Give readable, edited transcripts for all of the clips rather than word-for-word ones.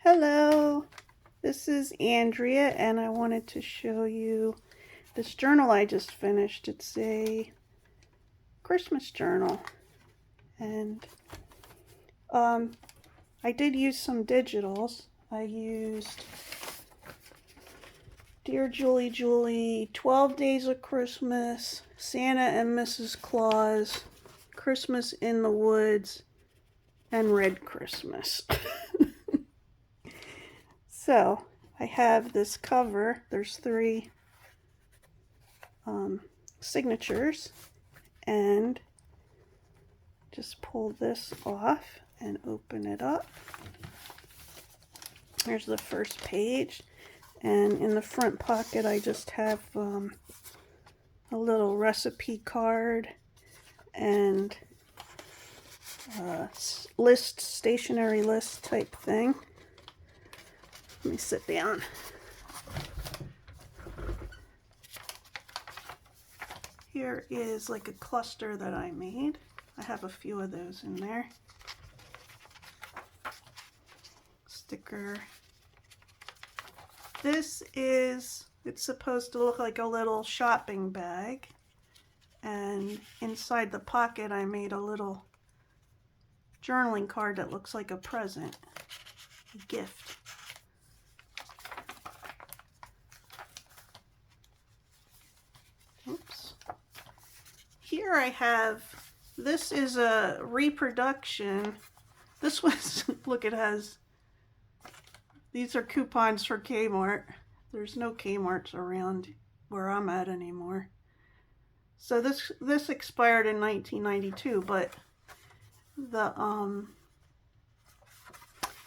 Hello, this is Andrea, and I wanted to show you this journal I just finished. It's a Christmas journal, and I did use some digitals. I used DearJulieJulie 12 Days of Christmas, Santa and Mrs. Claus, Christmas in the Woods, and Red Christmas. So I have this cover. There's three signatures, and just pull this off and open it up. Here's the first page, and in the front pocket I just have a little recipe card and stationery list type thing. Let me sit down. Here is like a cluster that I made. I have a few of those in there. Sticker. It's supposed to look like a little shopping bag. And inside the pocket I made a little journaling card that looks like a present, a gift. Oops. Here I have, this is a reproduction. This was, look, it has, these are coupons for Kmart. There's no Kmarts around where I'm at anymore. So this expired in 1992, but the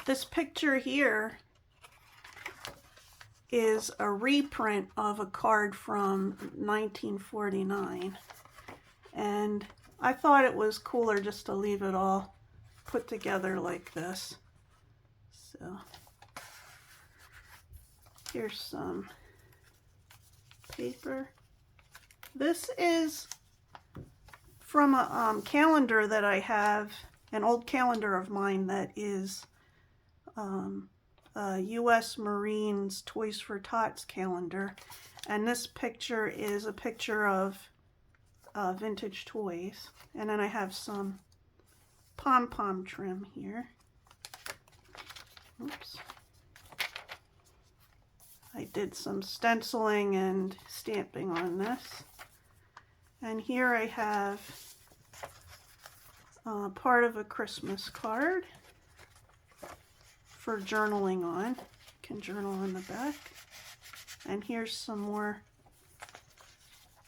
this picture here is a reprint of a card from 1949, and I thought it was cooler just to leave it all put together like this. So here's some paper. This is from a calendar that I have, an old calendar of mine that is U.S. Marines Toys for Tots calendar, and this picture is a picture of vintage toys. And then I have some pom-pom trim here. Oops. I did some stenciling and stamping on this. And here I have part of a Christmas card for journaling on. You can journal on the back. And here's some more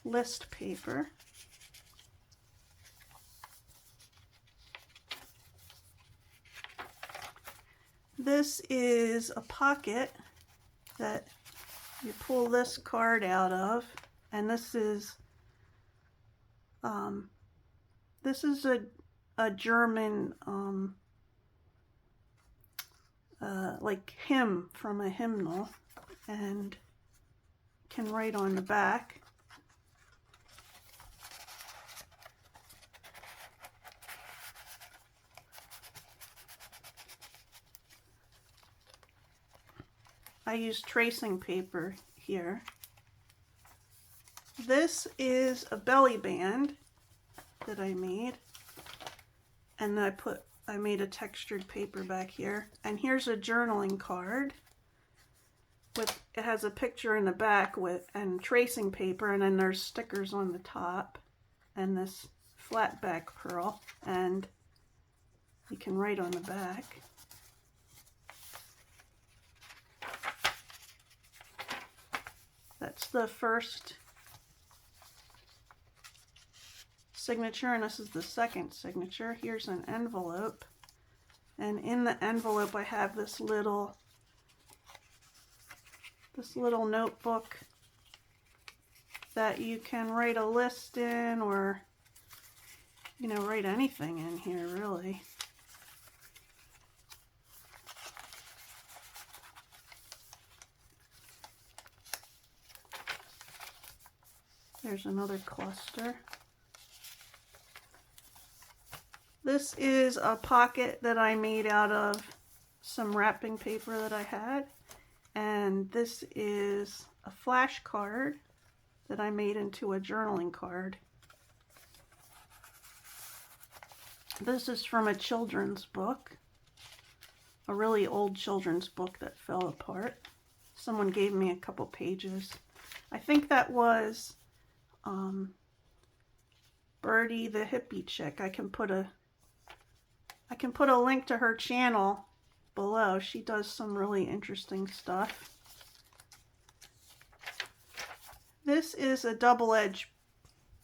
list paper. This is a pocket that you pull this card out of, and this is a German like hymn from a hymnal, and can write on the back. I use tracing paper here. This is a belly band that I made, and I made a textured paper back here. And here's a journaling card with, it has a picture in the back and tracing paper, and then there's stickers on the top, and this flat back pearl, and you can write on the back. That's the first signature, and this is the second signature. Here's an envelope, and in the envelope I have this little notebook that you can write a list in, or write anything in here really. There's another cluster. This is a pocket that I made out of some wrapping paper that I had. And this is a flash card that I made into a journaling card. This is from a children's book, a really old children's book that fell apart. Someone gave me a couple pages. I think that was Birdie the Hippy chick. I can put a link to her channel below. She does some really interesting stuff. This is a double-edged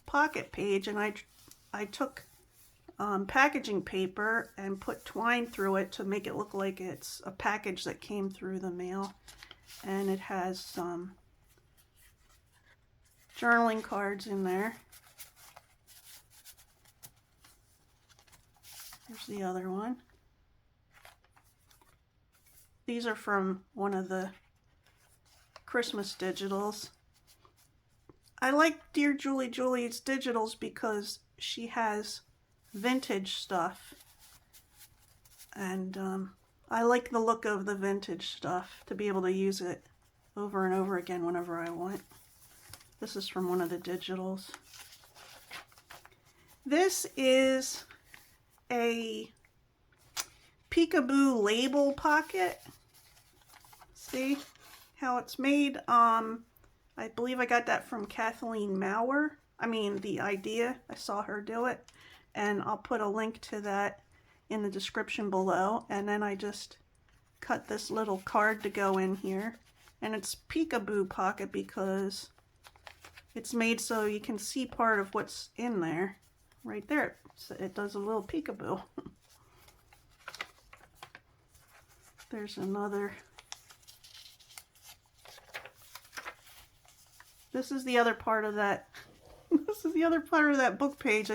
pocket page, and I took packaging paper and put twine through it to make it look like it's a package that came through the mail. And it has some journaling cards in there. Here's the other one. These are from one of the Christmas digitals. I like DearJulieJulie's digitals because she has vintage stuff. And I like the look of the vintage stuff, to be able to use it over and over again whenever I want. This is from one of the digitals. This is a peekaboo label pocket. See how it's made? I believe I got that from Kathleen Mower. I mean, the idea. I saw her do it. And I'll put a link to that in the description below. And then I just cut this little card to go in here. And it's peekaboo pocket because it's made so you can see part of what's in there. Right there. So it does a little peekaboo. There's another. This is the other part of that. This is the other part of that book page.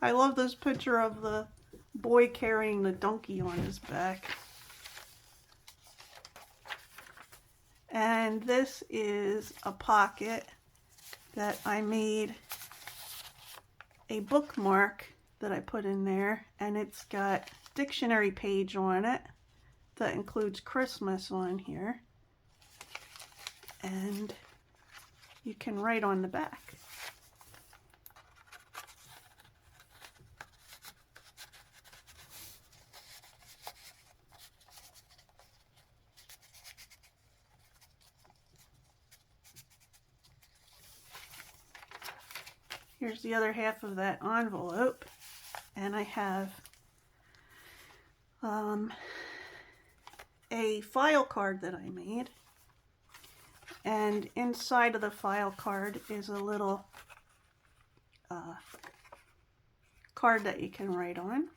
I love this picture of the boy carrying the donkey on his back. And this is a pocket that I made a bookmark that I put in there, and it's got dictionary page on it that includes Christmas on here, and you can write on the back. Here's the other half of that envelope, and I have a file card that I made, and inside of the file card is a little card that you can write on.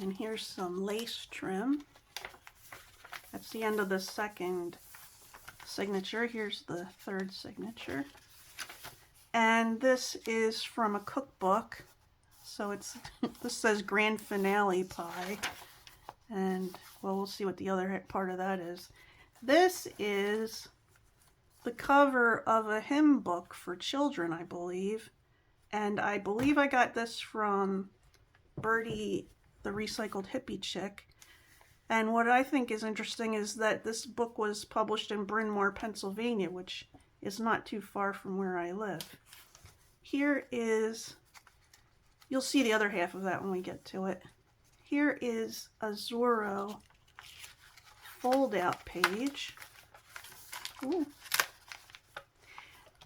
And here's some lace trim. That's the end of the second signature. Here's the third signature. And this is from a cookbook. So it's this says Grand Finale Pie. And well, we'll see what the other part of that is. This is the cover of a hymn book for children, I believe. And I believe I got this from Birdie the recycled hippie chick. And what I think is interesting is that this book was published in Bryn Mawr, Pennsylvania, which is not too far from where I live. Here is, you'll see the other half of that when we get to it. Here is a Zorro fold-out page. Ooh.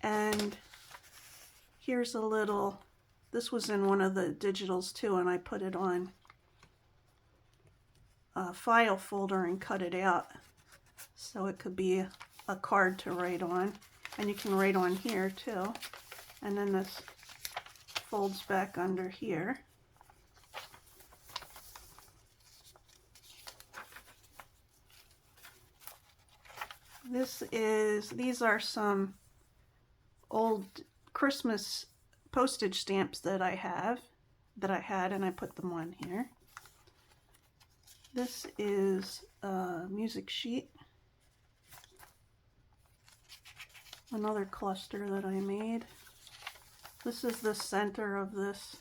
And here's a little, this was in one of the digitals too, and I put it on a file folder and cut it out so it could be a card to write on, and you can write on here too. And then this folds back under here. These are some old Christmas postage stamps that I had, and I put them on here. This is a music sheet. another cluster that I made. This is the center of this.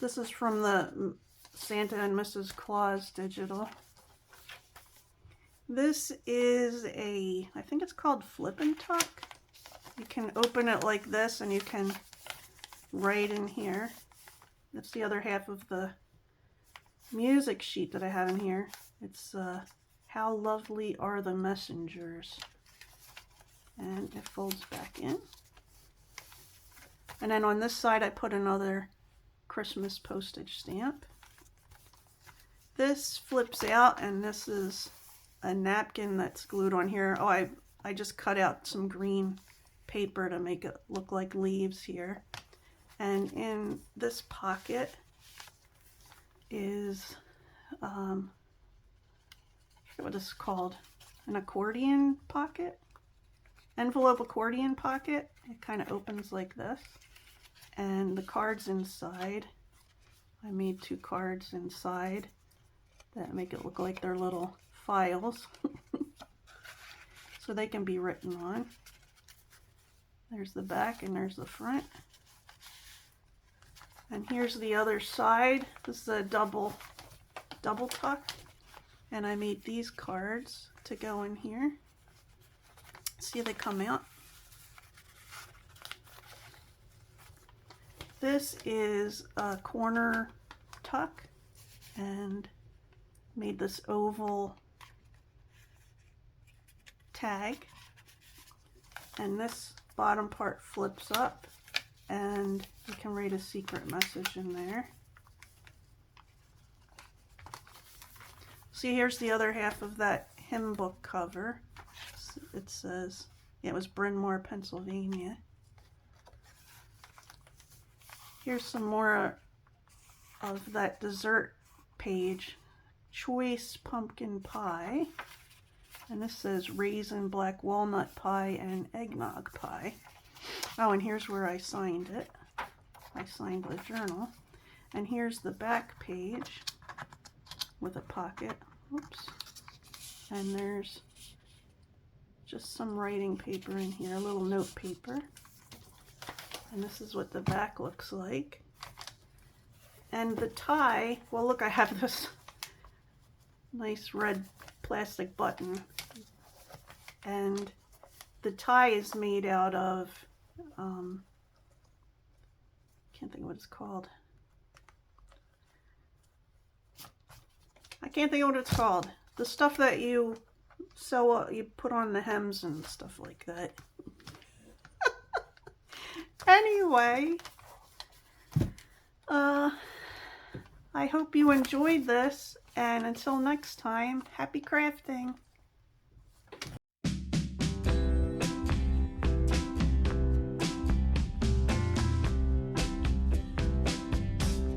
This is from the Santa and Mrs. Claus digital. This is a, I think it's called Flip and Tuck. You can open it like this and you can write in here. That's the other half of the music sheet that I have in here. It's How Lovely Are the Messengers. And it folds back in. And then on this side I put another Christmas postage stamp. This flips out, and this is a napkin that's glued on here. Oh, I just cut out some green paper to make it look like leaves here. And in this pocket is, I forget what this is called, an accordion pocket, envelope accordion pocket. It kind of opens like this. And the cards inside, I made 2 cards inside that make it look like they're little files. So they can be written on. There's the back and there's the front. And here's the other side. This is a double tuck. And I made these cards to go in here. See, they come out. This is a corner tuck, and made this oval tag, and this bottom part flips up and you can write a secret message in there. See, here's the other half of that hymn book cover. It says, yeah, it was Bryn Mawr, Pennsylvania. Here's some more of that dessert page. Choice pumpkin pie. And this says raisin black walnut pie and eggnog pie. Oh, and here's where I signed it. I signed the journal. And here's the back page with a pocket. Oops. And there's just some writing paper in here, a little note paper. And this is what the back looks like. And the tie, well, look, I have this nice red plastic button. And the tie is made out of, can't think of what it's called. I can't think of what it's called. The stuff that you sew, you put on the hems and stuff like that. Anyway, I hope you enjoyed this, and until next time, happy crafting.